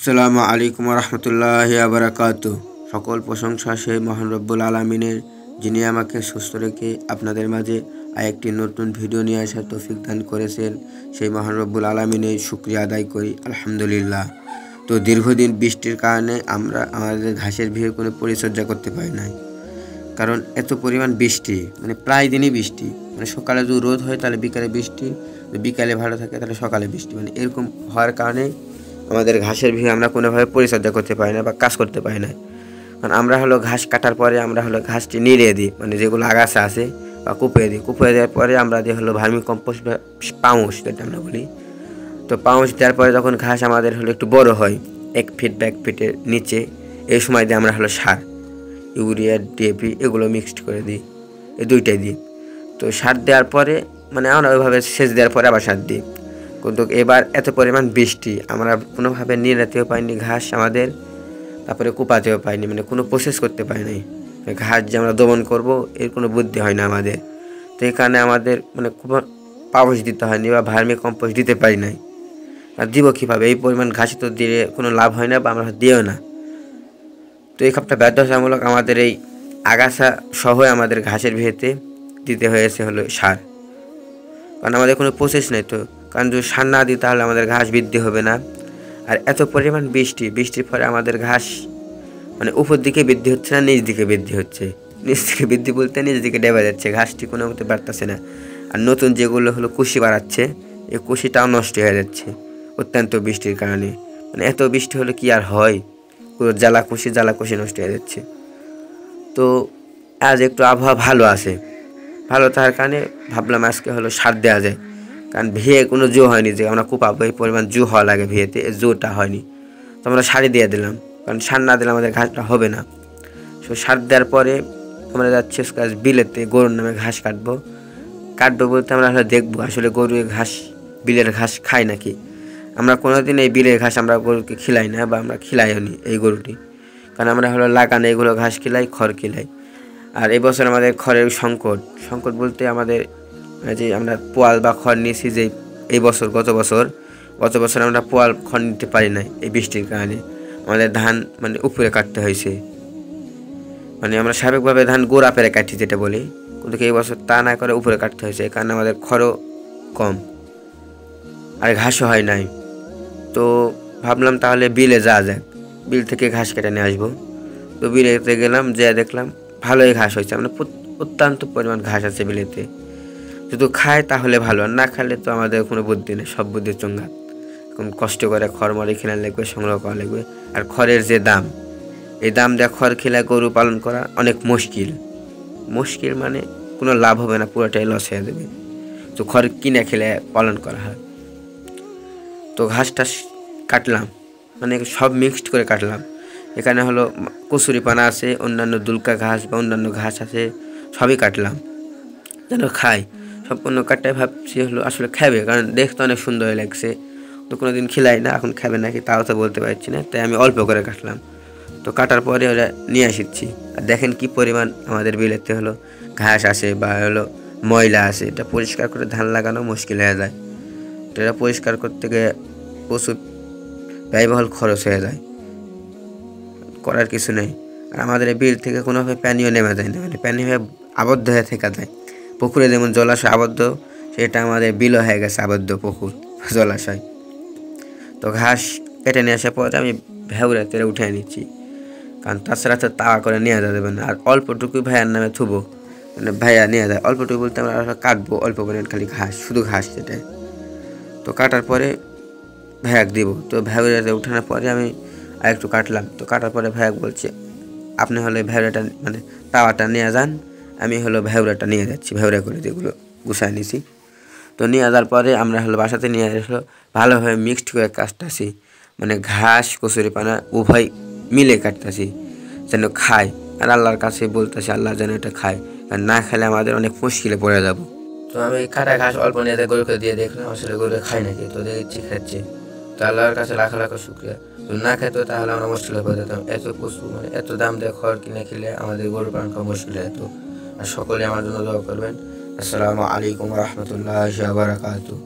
আসসালামু আলাইকুম রহমতুল্লাহি বারাকাতু। সকল প্রশংসা সেই মহান রব্বুল আলামিনের, যিনি আমাকে সুস্থ রেখে আপনাদের মাঝে আরেকটি নতুন ভিডিও নিয়ে আসার তৌফিক দান করেছেন। সেই মহান রব্বুল আলামিনের শুকরিয়া আদায় করি, আলহামদুলিল্লাহ। তো দীর্ঘদিন বৃষ্টির কারণে আমরা আমাদের ঘাসের ভিড়ে কোনো পরিচর্যা করতে পারি নাই, কারণ এত পরিমাণ বৃষ্টি, প্রায় দিনই বৃষ্টি। সকালে যদি রোদ হয় তাহলে বিকালে বৃষ্টি, বিকালে ভালো থাকে তাহলে সকালে বৃষ্টি। এরকম হওয়ার কারণে আমাদের ঘাসের ভিড়ে আমরা কোনোভাবে পরিচর্যা করতে পারি না বা কাজ করতে পারি না। কারণ আমরা ঘাস কাটার পরে আমরা ঘাসটি নিড়িয়ে দিই, যেগুলো আগাছা আছে বা কুপিয়ে দিই। কুপিয়ে দেওয়ার পরে আমরা দিই ভার্মি কম্পোস্ট বা পাউশ, যেটা আমরা বলি। তো পাউশ দেওয়ার পরে যখন ঘাস আমাদের একটু বড় হয়, 1 ফিট বা 1 ফিটের নিচে, এই সময় দিয়ে আমরা সার, ইউরিয়া, ডিএপি এগুলো মিক্সড করে দিই, এই দুইটাই দিই। তো সার দেওয়ার পরে আমরা ওইভাবে সেচ দেওয়ার পরে আবার সার দিই। কিন্তু এবার এত পরিমাণ বৃষ্টি, আমরা কোনোভাবে নিড়াতেও পাইনি ঘাস আমাদের, তারপরে কুপাতেও পাইনি, কোনো প্রসেস করতে পারি নাই। ঘাস যে আমরা দমন করব এর কোনো বুদ্ধি হয় না আমাদের। তো এই কারণে আমাদের খুব পাউশ দিতে হয়নি বা ভার্মি কম্পোস্ট দিতে পারি নাই। আর দিব কীভাবে? এই পরিমাণ ঘাস তো দিয়ে কোনো লাভ হয় না বা আমরা দিও না। তো এই কাপটা বাধ্যতামূলক আমাদের এই আগাছা সহ আমাদের ঘাসের ভিড়েতে দিতে হয়েছে সার, কারণ আমাদের কোনো প্রসেস নেই। তো কারণ যদি সার না দিই তাহলে আমাদের ঘাস বৃদ্ধি হবে না। আর এত পরিমাণ বৃষ্টির পরে আমাদের ঘাস উপর দিকে বৃদ্ধি হচ্ছে না, নিচ দিকে বৃদ্ধি হচ্ছে। নিচ দিকে বৃদ্ধি বলতে নিচ দিকে ডেবে যাচ্ছে, ঘাসটি কোনো মতে বাড়তেছে না। আর নতুন যেগুলো কুশি বাড়াচ্ছে, এই কুশিটাও নষ্ট হয়ে যাচ্ছে অত্যন্ত বৃষ্টির কারণে। এত বৃষ্টি হলে কি আর হয়, পুরো জ্বালা কুশি নষ্ট হয়ে যাচ্ছে। তো আজ একটু আবহাওয়া ভালো আছে, ভালো থাকার কারণে ভাবলাম আজকে সার দেওয়া যায়। কারণ ভিয়ে কোনো জো হয়নি যে আমরা কুপাবো, এই পরিমাণ জো হওয়া লাগে ভিয়েতে, জোটা হয়নি। তো আমরা সারই দিয়ে দিলাম, কারণ সার না দিলে আমাদের ঘাসটা হবে না। সো সার দেওয়ার পরে আমরা যাচ্ছি বিলেতে গরুর নামে ঘাস কাটবো বলতে আমরা দেখবো আসলে গরু ঘাস, বিলের ঘাস খায় নাকি। আমরা কোনোদিন এই বিলের ঘাস আমরা গরুকে খিলাই না বা আমরা খিলাইও নি এই গরুটি, কারণ আমরা লাগানো এগুলো ঘাস খিলাই, খড় খিলাই। আর এবছর আমাদের খড়ের সংকট বলতে আমাদের যে আমরা পোয়াল বা খড় নিয়েছি, যে এই বছর গত বছর আমরা পোয়াল খড় নিতে পারি নাই এই বৃষ্টির কারণে। আমাদের ধান উপরে কাটতে হয়েছে, আমরা স্বাভাবিকভাবে ধান গোড়া পেরে কাটি যেটা বলি, কিন্তু এই বছর তা না করে উপরে কাটতে হয়েছে। এই কারণে আমাদের খড়ও কম আর ঘাসও হয় নাই। তো ভাবলাম তাহলে বিলে যাওয়া যাক, বিল থেকে ঘাস কেটে নিয়ে আসবো। তো বিলেতে গেলাম, যে দেখলাম ভালোই ঘাস হয়েছে, অত্যন্ত পরিমাণ ঘাস আছে বিলেতে। যদি খায় তাহলে ভালো, আর না খালে তো আমাদের কোনো বুদ্ধি নেই, সব বুদ্ধি চঙ্গা। এখন কষ্ট করে খড় মরে খেলা লাগবে, সংগ্রহ করা লাগবে। আর খড়ের যে দাম, এই দাম দিয়ে খড় খেলে গরু পালন করা অনেক মুশকিল, কোনো লাভ হবে না, পুরোটাই লস হয়ে যাবে। তো খড় কিনে খেলে পালন করা হয়। তো ঘাসটা কাটলাম, সব মিক্সড করে কাটলাম। এখানে কচুরি পানা আছে, অন্যান্য দুলকা ঘাস বা অন্যান্য ঘাস আছে, সবই কাটলাম যেন খাই। সম্পূর্ণ কাটটাই ভাবছি আসলে খাবে, কারণ দেখতে অনেক সুন্দর লাগছে। তো কোনোদিন খিলাই না, এখন খাবে নাকি তাও তো বলতে পারছি না, তাই আমি অল্প করে কাটলাম। তো কাটার পরে ওরা নিয়ে আসছি। আর দেখেন কি পরিমাণ আমাদের বিলেতে ঘাস আসে বা ময়লা আসে। এটা পরিষ্কার করে ধান লাগানো মুশকিল হয়ে যায়। তো এটা পরিষ্কার করতে গিয়ে প্রচুর ব্যয়বহুল খরচ হয়ে যায়, করার কিছু নেই। আর আমাদের এই বিল থেকে কোনোভাবে পানিও নেমে যায় না, পানি হয়ে আবদ্ধ হয়ে থেকে যায়। পুকুরে যেমন জলাশয় আবদ্ধ, সেটা আমাদের বিলও হয়ে গেছে আবদ্ধ, পুকুর জলাশয়। তো ঘাস কেটে নিয়ে আসার পরে আমি ভেউরে তেরে উঠে নিচ্ছি, কারণ তাছাড়া তো তাওয়া করে নিয়ে যাবে না। আর অল্পটুকুই ভাইয়ার নামে থুবো, ভাইয়া নিয়ে যায়। অল্পটুকু বলতে আমরা কাটবো অল্প পরিমাণ, খালি ঘাস, শুধু ঘাস যেটা। তো কাটার পরে ভাইয়াক দিব। তো ভেউরাতে উঠানোর পরে আমি আরেকটু কাটলাম। তো কাটার পরে ভাইয়াক বলছে, আপনি ভেউরাটা তাওয়াটা নিয়ে যান, আমি ভেউরাটা নিয়ে যাচ্ছি। ভেউরা করে যেগুলো গুছায় নিছি। তো নিয়ে যাওয়ার পরে আমরা বাসাতে নিয়ে ভালোভাবে মিক্সড করে কাটতেছি, ঘাস কচুরি পানা উভয় মিলে কাটতেছি যেন খায়। আর আল্লাহর কাছে বলতেছি আল্লাহ যেন এটা খায়, আর না খেলে আমাদের অনেক মুশকিলে পড়ে যাব। তো আমি কাটা ঘাস অল্প নিয়ে গরুকে দিয়ে দেখলাম আসলে গরু খায় নাকি। তো দেখছি খাচ্ছে। তো আল্লাহর কাছে লাখ লাখ শুকরিয়া। তো না খেত তাহলে আমরা মুশকিলে পড়ে যেতাম। এত পশু এত দাম দিয়ে খড় কিনে খেলে আমাদের গরু পালন করা মুশকিল হয়ে যেত। আর সকলে আমার জন্য দোয়া করবেন। আসসালামু আলাইকুম রহমতুল্লাহি ওয়া বারাকাতুহু।